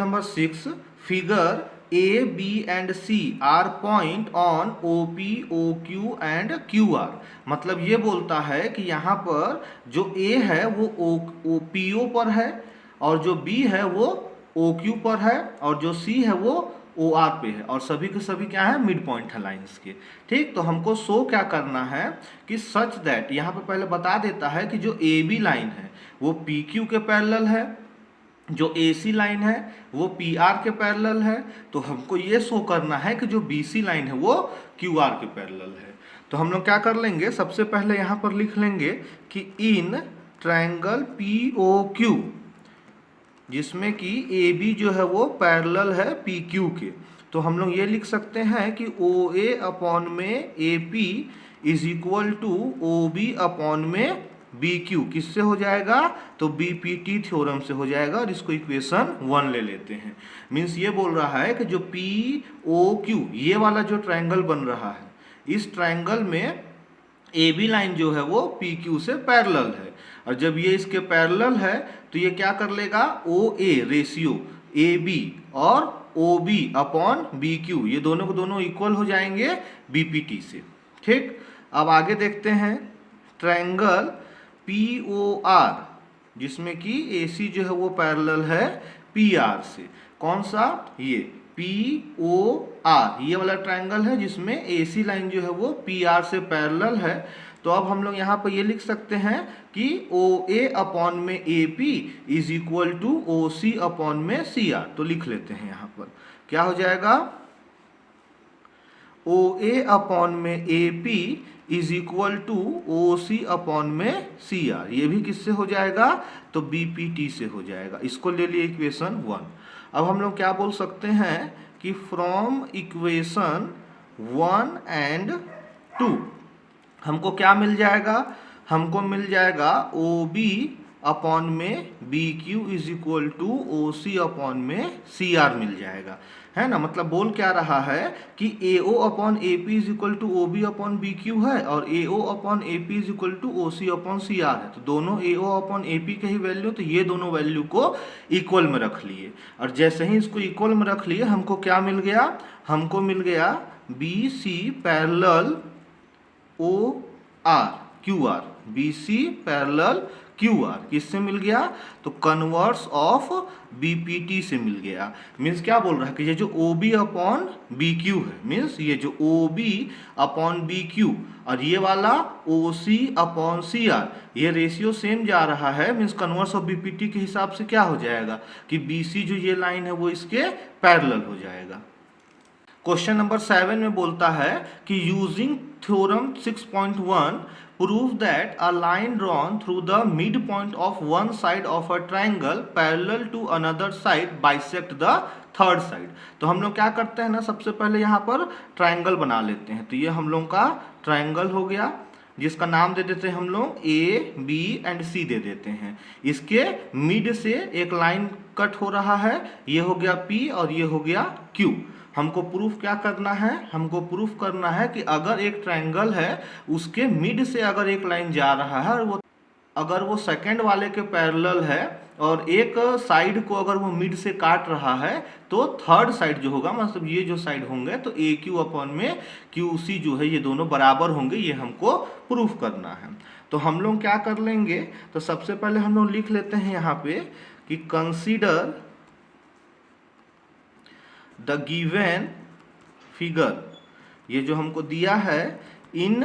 Number 6, figure A B and C are point on O P O Q and Q R. मतलब ये बोलता है कि यहाँ पर जो ए है वो ओ पी ओ पर है, और जो बी है वो ओ क्यू पर है, और जो सी है वो ओ आर पे है, और सभी के सभी क्या है, मिड पॉइंट है लाइंस के। ठीक, तो हमको शो क्या करना है कि सच दैट, यहाँ पे पहले बता देता है कि जो ए बी लाइन है वो पी क्यू के पैरेलल है, जो AC लाइन है वो PR के पैरेलल है, तो हमको ये शो करना है कि जो BC लाइन है वो QR के पैरेलल है। तो हम लोग क्या कर लेंगे, सबसे पहले यहाँ पर लिख लेंगे कि इन ट्रायंगल POQ, जिसमें कि AB जो है वो पैरेलल है PQ के, तो हम लोग ये लिख सकते हैं कि OA अपॉन में AP is equal to OB upon में BQ। किससे हो जाएगा, तो BPT थ्योरम से हो जाएगा, और इसको इक्वेशन 1 ले लेते हैं। मीन्स ये बोल रहा है कि जो POQ ये वाला जो ट्रायंगल बन रहा है, इस ट्रायंगल में AB लाइन जो है वो PQ से पैरेलल है, और जब ये इसके पैरेलल है तो ये क्या कर लेगा, OA रेशियो AB और OB अपॉन BQ, ये दोनों को दोनों इक्वल हो जाएंगे BPT से। ठीक, अब आगे देखते हैं ट्रायंगल POR, जिसमें कि AC जो है वो पैरेलल है PR से। कौन सा, ये POR, ये वाला ट्रायंगल है जिसमें AC लाइन जो है वो PR से पैरेलल है। तो अब हम लोग यहाँ पर ये लिख सकते हैं कि OA अपॉन में AP is equal to OC upon में CR। तो लिख लेते हैं, यहाँ पर क्या हो जाएगा, OA अपॉन में AP is equal to OC upon में CR। ये भी किससे हो जाएगा, तो BPT से हो जाएगा। इसको ले लिए इक्वेशन 1। अब हम लोग क्या बोल सकते हैं कि फ्रॉम इक्वेशन 1 एंड 2 हमको क्या मिल जाएगा, हमको मिल जाएगा OB अपॉन में BQ is equal to OC upon में CR मिल जाएगा, है ना। मतलब बोल क्या रहा है कि AO upon AP is equal to OB upon BQ है, और AO upon AP is equal to OC upon CR है। तो दोनों AO अपॉन AP के ही वैल्यू, तो ये दोनों वैल्यू को इक्वल में रख लिए, और जैसे ही इसको इक्वल में रख लिए हमको क्या मिल गया, हमको मिल गया BC parallel OR QR, BC parallel QR किससे मिल गया, तो कन्वर्स ऑफ BPT से मिल गया। मीन्स क्या बोल रहा है कि ये जो OB अपॉन BQ है, मीन्स ये जो OB अपॉन BQ और ये वाला OC अपॉन CR, ये रेशियो सेम जा रहा है। मीन्स कन्वर्स ऑफ BPT के हिसाब से क्या हो जाएगा कि BC जो ये लाइन है वो इसके पैरेलल हो जाएगा। क्वेश्चन नंबर 7 में बोलता है कि using theorem 6.1 prove that a line drawn through the midpoint of one side of a triangle parallel to another side bisect the third side। तो हम लोग क्या करते हैं ना, सबसे पहले यहाँ पर ट्रायंगल बना लेते हैं। तो ये हम लोग का ट्रायंगल हो गया, जिसका नाम दे देते हैं हम लोग A, B एंड C दे देते हैं। इसके मिड से एक लाइन कट हो रहा है, ये हो गया P और ये हो गया Q। हमको प्रूफ क्या करना है, हमको प्रूफ करना है कि अगर एक ट्रायंगल है उसके मिड से अगर एक लाइन जा रहा है और वो अगर वो सेकंड वाले के पैरेलल है और एक साइड को अगर वो मिड से काट रहा है, तो थर्ड साइड जो होगा, मतलब ये जो साइड होंगे, तो AQ अपॉन में QC जो है ये दोनों बराबर होंगे, ये हमको प्रूफ करना है। तो हम लोग क्या कर लेंगे, तो सबसे पहले हम लोग लिख लेते हैं यहाँ पे कि कंसीडर द गिवन फिगर, ये जो हमको दिया है, in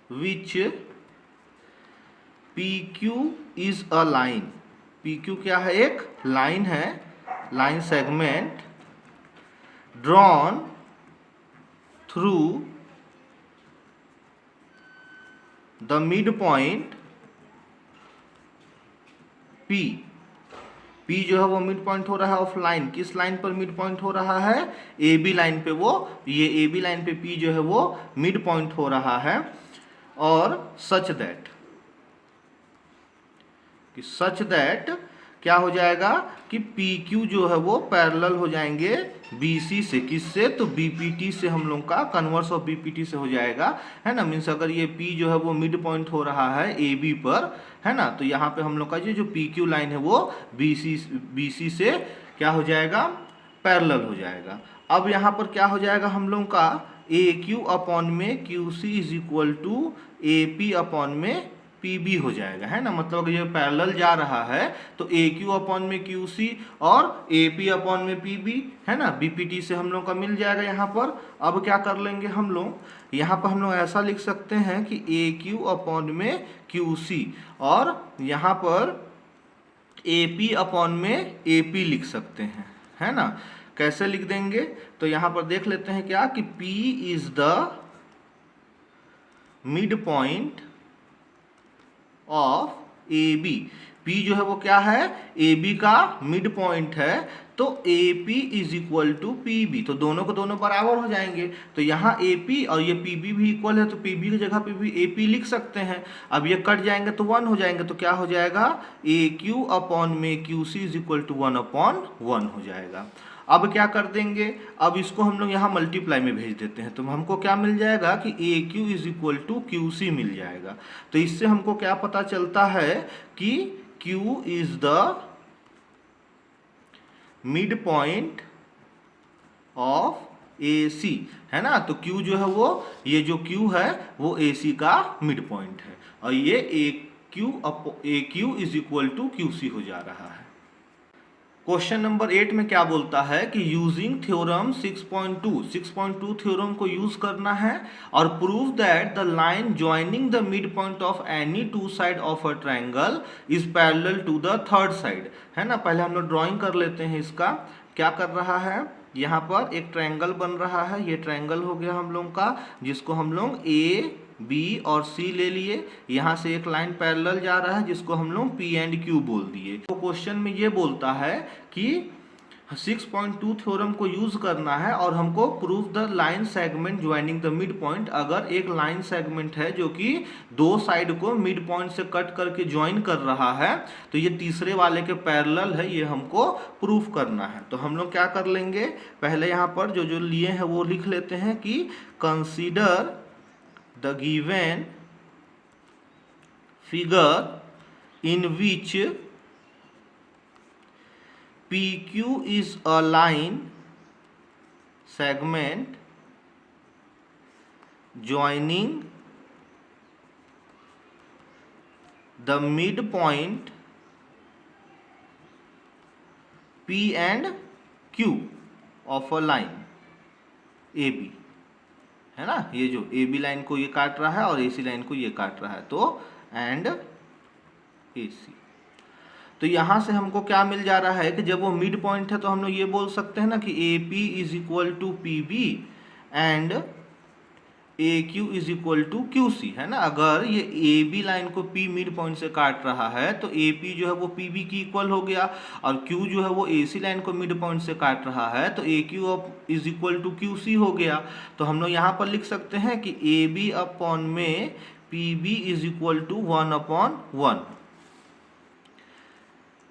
which PQ is a line. PQ क्या है, एक लाइन है, line segment drawn through the mid point P। P जो है वो मिड पॉइंट हो रहा है ऑफ लाइन, किस लाइन पर मिड पॉइंट हो रहा है, AB लाइन पे। वो ये AB लाइन पे P जो है वो मिड पॉइंट हो रहा है, और सच दैट क्या हो जाएगा कि PQ जो है वो पैरेलल हो जाएंगे BC से, किससे, तो BPT से। हम लोग का कन्वर्स ऑफ BPT से हो जाएगा, है ना। मीन्स अगर ये P जो है वो मिड पॉइंट हो रहा है AB पर, है ना, तो यहाँ पे हम लोग का जो PQ लाइन है वो BC से क्या हो जाएगा, पैरेलल हो जाएगा। अब यहाँ पर क्या हो जाएगा हम लोगों का, ए क्यू अपॉन में Q C is equal to A P upon में पी बी हो जाएगा, है ना। मतलब ये पैरेलल जा रहा है तो ए क्यू अपॉन में क्यू सी और ए पी अपॉन में पी बी, है ना, बी पी टी से हम लोग का मिल जाएगा यहाँ पर। अब क्या कर लेंगे हम लोग, यहाँ पर हम लोग ऐसा लिख सकते हैं कि ए क्यू अपॉन में क्यू सी और यहाँ पर ए पी अपॉन में ए पी लिख सकते हैं, है ना। कैसे लिख देंगे, तो यहाँ पर देख लेते हैं क्या कि P is the mid point of A B. P जो है वो क्या है, ए बी का मिड पॉइंट है, तो A P is equal to P B, तो दोनों को दोनों बराबर हो जाएंगे। तो यहाँ ए पी और ये पी बी भी इक्वल है, तो पी बी की जगह पे भी ए पी लिख सकते हैं। अब ये कट जाएंगे तो 1 हो जाएंगे, तो क्या हो जाएगा, ए क्यू अपॉन में Q C is equal to 1/1 हो जाएगा। अब क्या कर देंगे, अब इसको हम लोग यहाँ मल्टीप्लाई में भेज देते हैं, तो हमको क्या मिल जाएगा कि A Q is equal to Q C मिल जाएगा। तो इससे हमको क्या पता चलता है कि Q is the mid point of A C, है ना। तो Q जो है वो, ये जो Q है वो ए सी का मिड पॉइंट है और ये A Q is equal to Q C हो जा रहा है। क्वेश्चन नंबर 8 में क्या बोलता है कि यूजिंग थ्योरम 6.2 थ्योरम को यूज करना है और prove that the line joining the mid point of any two side of a triangle is parallel to the third side, है ना। पहले हम लोग ड्राइंग कर लेते हैं इसका। क्या कर रहा है, यहाँ पर एक ट्रायंगल बन रहा है, ये ट्रायंगल हो गया हम लोग का, जिसको हम लोग ए बी और सी ले लिए। यहाँ से एक लाइन पैरेलल जा रहा है जिसको हम लोग पी एंड क्यू बोल दिए। तो क्वेश्चन में ये बोलता है कि 6.2 थ्योरम को यूज करना है और हमको prove the line segment joining the mid point. अगर एक लाइन सेगमेंट है जो कि दो साइड को मिड पॉइंट से कट करके ज्वाइन कर रहा है, तो ये तीसरे वाले के पैरेलल है, ये हमको प्रूफ करना है। तो हम लोग क्या कर लेंगे, पहले यहाँ पर जो जो लिए हैं वो लिख लेते हैं कि consider the given figure in which PQ is a line segment joining the midpoint P and Q of a line AB, है ना। ये जो ए बी लाइन को ये काट रहा है और ए सी लाइन को ये काट रहा है, तो एंड ए सी। तो यहां से हमको क्या मिल जा रहा है कि जब वो मिड पॉइंट है तो हम लोग ये बोल सकते हैं ना कि A P is equal to P B and A Q is equal to Q C, है ना। अगर ये ए बी लाइन को पी मिड पॉइंट से काट रहा है तो ए पी जो है वो पी बी की इक्वल हो गया और क्यू जो है वो ए सी लाइन को मिड पॉइंट से काट रहा है तो A Q is equal to Q C हो गया। तो हम लोग यहाँ पर लिख सकते हैं कि ए बी अपॉन में P B is equal to 1/1,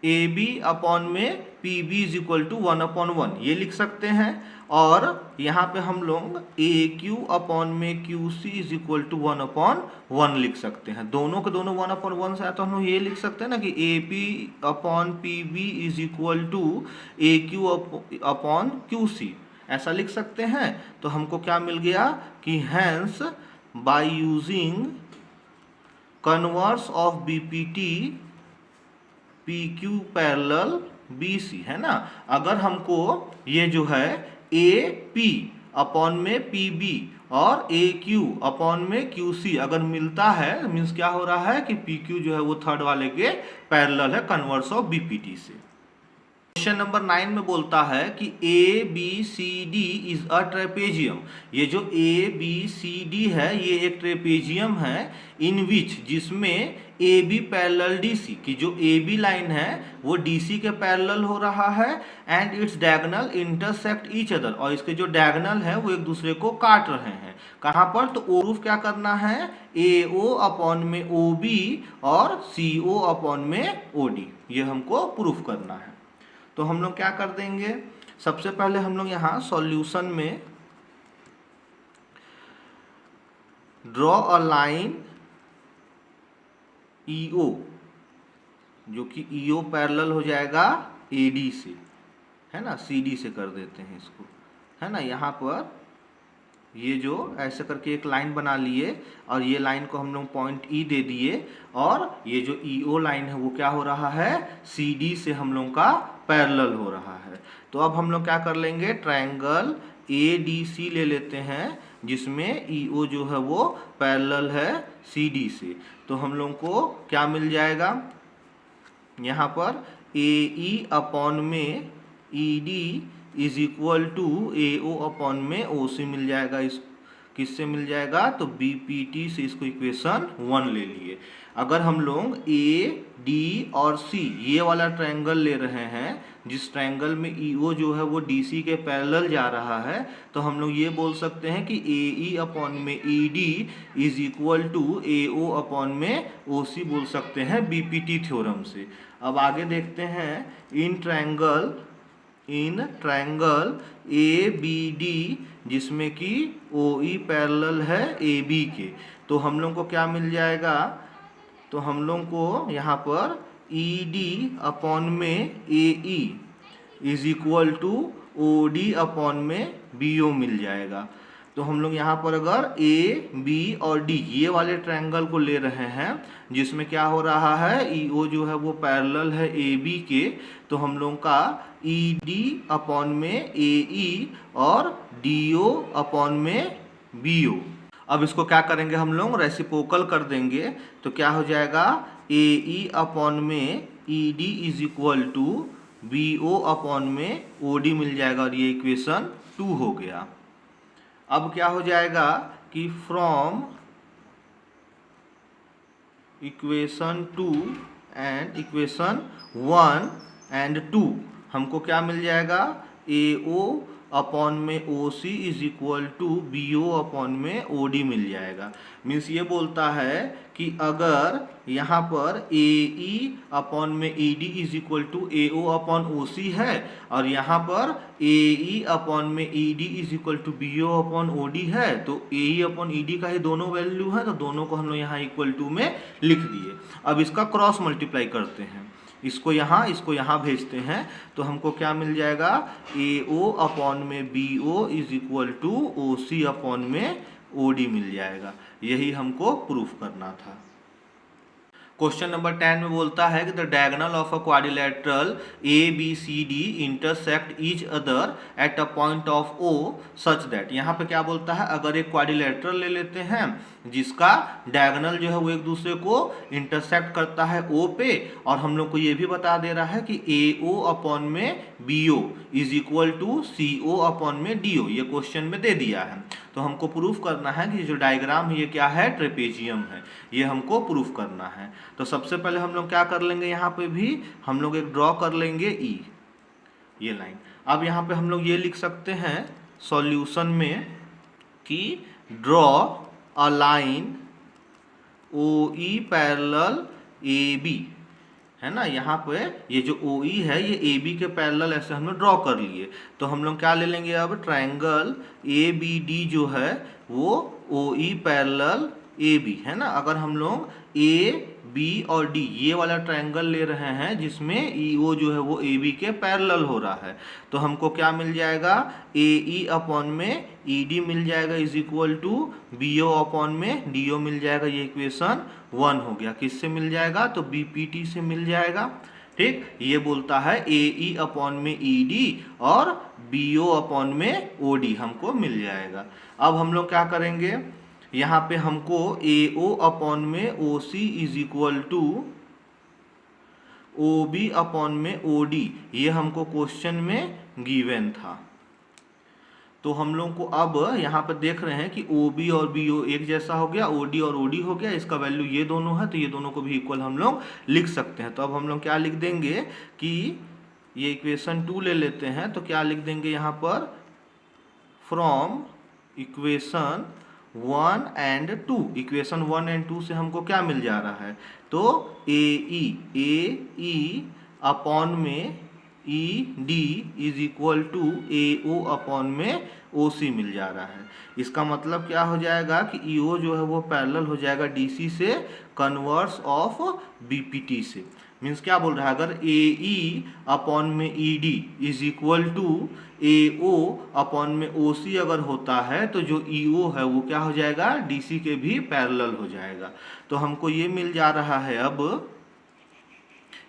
A B upon में P B is equal to 1/1 ये लिख सकते हैं। और यहाँ पे हम लोग ए क्यू अपॉन में Q C is equal to 1/1 लिख सकते हैं। दोनों के दोनों 1/1 से आया तो हम लोग ये लिख सकते हैं ना कि A P upon P B is equal to A Q upon Q C, ऐसा लिख सकते हैं। तो हमको क्या मिल गया कि hence by using converse of B P T P Q parallel B C, है ना। अगर हमको ये जो है ए पी अपॉन में पी बी और ए क्यू अपॉन में क्यू सी अगर मिलता है, मीन्स क्या हो रहा है कि पी क्यू जो है वो थर्ड वाले के पैरेलल है converse of B P T से। क्वेश्चन नंबर 9 में बोलता है कि A B C D is a trapezium. ये जो ए बी सी डी है ये एक ट्रेपेजियम है, इन विच जिसमें A B parallel D C, की जो ए बी लाइन है वो डी सी के पैरेलल हो रहा है and its diagonal intersect each other, और इसके जो डायगोनल है वो एक दूसरे को काट रहे हैं। कहाँ पर, तो प्रूफ क्या करना है, ए ओ अपॉन में ओ बी और सी ओ अपॉन में ओ डी, ये हमको प्रूफ करना है। तो हम लोग क्या कर देंगे, सबसे पहले हम लोग यहाँ सॉल्यूशन में ड्रॉ अ लाइन ईओ, जो कि ईओ पैरेलल हो जाएगा एडी से, है ना, CD से कर देते हैं इसको, है ना। यहाँ पर ये जो ऐसे करके एक लाइन बना लिए और ये लाइन को हम लोग पॉइंट E दे दिए, और ये जो EO लाइन है वो क्या हो रहा है, CD से हम लोग का पैरेलल हो रहा है। तो अब हम लोग क्या कर लेंगे, ट्रायंगल ADC ले लेते हैं जिसमें EO जो है वो पैरेलल है CD से। तो हम लोग को क्या मिल जाएगा, यहाँ पर AE अपॉन में ED is equal to AO upon में OC मिल जाएगा। इस किससे मिल जाएगा, तो BPT से इसको इक्वेशन 1 ले लिए। अगर हम लोग AD और C ये वाला ट्रायंगल ले रहे हैं, जिस ट्रायंगल में EO जो है वो DC के पैरेलल जा रहा है, तो हम लोग ये बोल सकते हैं कि AE अपॉन में ED is equal to AO upon में OC बोल सकते हैं BPT थ्योरम से। अब आगे देखते हैं, इन ट्रायंगल ABD जिसमें कि OE पैरेलल है AB के, तो हम लोग को क्या मिल जाएगा, तो हम लोग को यहाँ पर ED अपॉन में AE is equal to OD upon में BO मिल जाएगा। तो हम लोग यहाँ पर अगर A, B और D ये वाले ट्रायंगल को ले रहे हैं जिसमें क्या हो रहा है, EO जो है वो पैरेलल है AB के, तो हम लोग का ED अपॉन में AE और DO अपॉन में BO। अब इसको क्या करेंगे, हम लोग रेसिप्रोकल कर देंगे, तो क्या हो जाएगा, AE अपॉन में ED is equal to BO upon में OD मिल जाएगा, और ये इक्वेशन 2 हो गया। अब क्या हो जाएगा कि from equation 2 and equation 1 and 2 हमको क्या मिल जाएगा, AO अपॉन में OC is equal to BO upon में OD मिल जाएगा। मीन्स ये बोलता है कि अगर यहाँ पर AE अपॉन में ED is equal to AO upon OC है, और यहाँ पर AE अपॉन में ED is equal to BO upon OD है, तो AE अपॉन ED का ही दोनों वैल्यू है, तो दोनों को हम लोग यहाँ इक्वल टू में लिख दिए। अब इसका क्रॉस मल्टीप्लाई करते हैं, इसको यहाँ भेजते हैं, तो हमको क्या मिल जाएगा, AO अपॉन में BO is equal to OC upon में OD मिल जाएगा। यही हमको प्रूफ करना था। क्वेश्चन नंबर 10 में बोलता है कि the diagonal of a quadrilateral ABCD intersect each other at a point of O such that. यहाँ पे क्या बोलता है, अगर एक क्वाड्रिलेटरल ले लेते हैं जिसका डायगोनल जो है वो एक दूसरे को इंटरसेक्ट करता है O पे, और हम लोग को ये भी बता दे रहा है कि AO अपॉन में BO is equal to CO upon में DO, ये क्वेश्चन में दे दिया है। तो हमको प्रूफ करना है कि जो डायग्राम है ये क्या है, ट्रेपेजियम है, ये हमको प्रूफ करना है। तो सबसे पहले हम लोग क्या कर लेंगे, यहाँ पे भी हम लोग एक ड्रॉ कर लेंगे E, ये लाइन। अब यहाँ पे हम लोग ये लिख सकते हैं सॉल्यूशन में कि draw a line OE parallel AB, है ना। यहाँ पे ये जो OE है ये AB के पैरेलल ऐसे हम लोग ड्रॉ कर लिए। तो हम लोग क्या ले लेंगे, अब ट्रायंगल ABD जो है वो OE पैरेलल AB, है ना। अगर हम लोग A, B और D ये वाला ट्रायंगल ले रहे हैं जिसमें EO जो है वो AB के पैरेलल हो रहा है, तो हमको क्या मिल जाएगा, AE अपॉन में ED मिल जाएगा is equal to BO upon में DO मिल जाएगा। ये इक्वेशन 1 हो गया। किससे मिल जाएगा, तो BPT से मिल जाएगा। ठीक, ये बोलता है AE अपॉन में ED और BO अपॉन में OD हमको मिल जाएगा। अब हम लोग क्या करेंगे, यहाँ पे हमको AO अपॉन में OC is equal to OB upon में OD ये हमको क्वेश्चन में गिवन था। तो हम लोग को अब यहाँ पर देख रहे हैं कि OB और BO एक जैसा हो गया, OD और OD हो गया, इसका वैल्यू ये दोनों है, तो ये दोनों को भी इक्वल हम लोग लिख सकते हैं। तो अब हम लोग क्या लिख देंगे कि ये इक्वेशन 2 ले लेते हैं, तो क्या लिख देंगे यहाँ पर, from equation 1 and 2, equation 1 and 2 से हमको क्या मिल जा रहा है, तो AE अपॉन में ED is equal to AO upon में OC मिल जा रहा है। इसका मतलब क्या हो जाएगा कि EO जो है वो पैरेलल हो जाएगा DC से, कन्वर्स ऑफ BPT से। मीन्स क्या बोल रहा है, अगर ए ई अपॉन में E D is equal to A O upon में ओ सी अगर होता है तो जो ई ओ है वो क्या हो जाएगा, डी सी के भी पैरेलल हो जाएगा। तो हमको ये मिल जा रहा है अब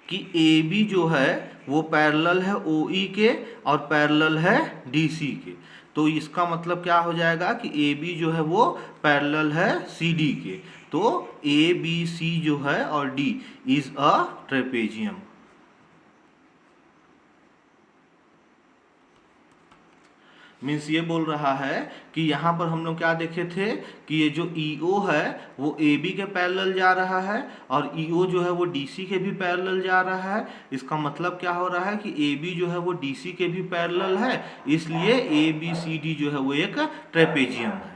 कि ए बी जो है वो पैरेलल है ओ ई के और पैरेलल है डी सी के। तो इसका मतलब क्या हो जाएगा कि ए बी जो है वो पैरेलल है सी डी के। तो ए बी सी जो है और D is a trapezium. Means ये बोल रहा है कि यहाँ पर हम लोग क्या देखे थे कि ये जो EO है वो AB के पैरेलल जा रहा है और EO जो है वो DC के भी पैरेलल जा रहा है। इसका मतलब क्या हो रहा है कि AB जो है वो DC के भी पैरेलल है, इसलिए ABCD जो है वो एक ट्रेपेजियम है।